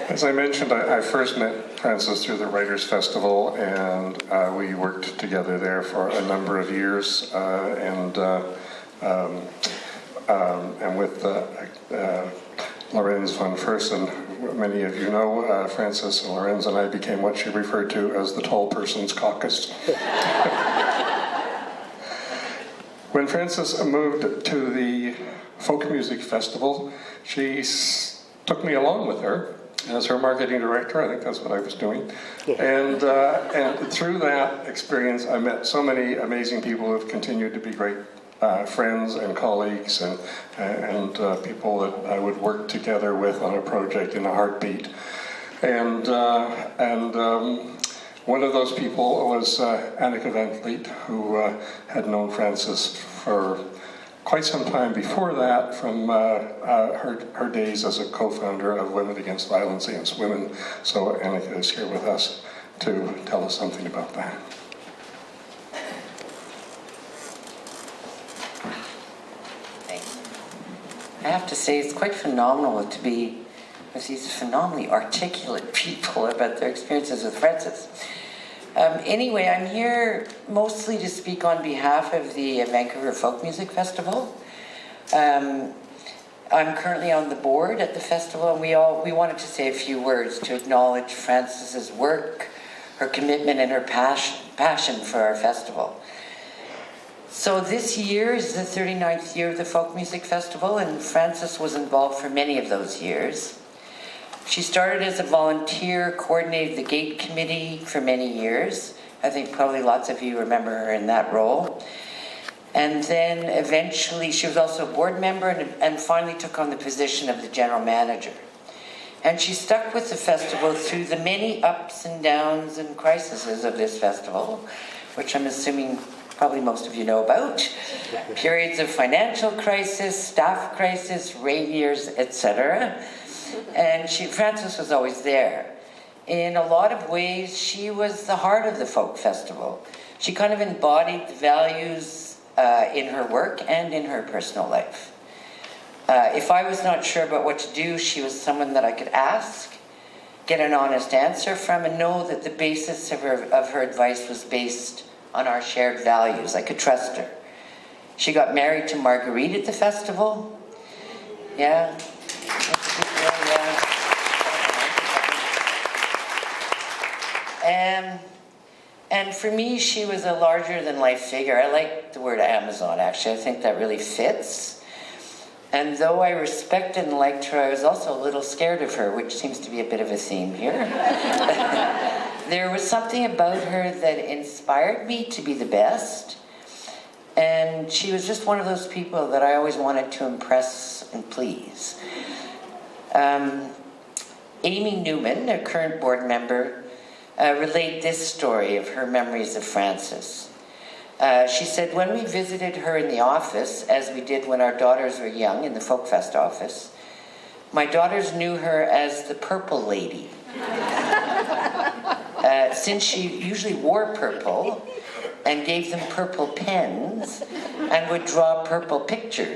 As I mentioned, I first met Frances through the Writers' Festival, and we worked together there for a number of years, and with Lorenz von Fersen. Many of you know Frances and Lorenz and I became what she referred to as the Tall Person's Caucus. When Frances moved to the Folk Music Festival, she took me along with her as her marketing director. I think that's what I was doing. And through that experience, I met so many amazing people who have continued to be great friends and colleagues and people that I would work together with on a project in a heartbeat. And one of those people was Anneke Van Vliet, who had known Frances for quite some time before that from her days as a co-founder of Women Against Violence Against Women. So Anneke is here with us to tell us something about that. Thanks. I have to say it's quite phenomenal to be with these phenomenally articulate people about their experiences with Frances. Anyway, I'm here mostly to speak on behalf of the Vancouver Folk Music Festival. I'm currently on the board at the festival, and we wanted to say a few words to acknowledge Frances's work, her commitment, and her passion for our festival. So this year is the 39th year of the Folk Music Festival, and Frances was involved for many of those years. She started as a volunteer, coordinated the gate committee for many years. I think probably lots of you remember her in that role. And then eventually she was also a board member and finally took on the position of the general manager. And she stuck with the festival through the many ups and downs and crises of this festival, which I'm assuming probably most of you know about. Periods of financial crisis, staff crisis, rain years, etc. And Frances was always there. In a lot of ways, she was the heart of the folk festival. She kind of embodied the values in her work and in her personal life. If I was not sure about what to do, she was someone that I could ask, get an honest answer from, and know that the basis of her advice was based on our shared values. I could trust her. She got married to Marguerite at the festival. Yeah. And for me, she was a larger-than-life figure. I like the word Amazon, actually. I think that really fits. And though I respected and liked her, I was also a little scared of her, which seems to be a bit of a theme here. There was something about her that inspired me to be the best. And she was just one of those people that I always wanted to impress and please. Amy Newman, a current board member, relayed this story of her memories of Frances. She said, when we visited her in the office, as we did when our daughters were young in the Folkfest office, my daughters knew her as the Purple Lady. Since she usually wore purple and gave them purple pens and would draw purple pictures.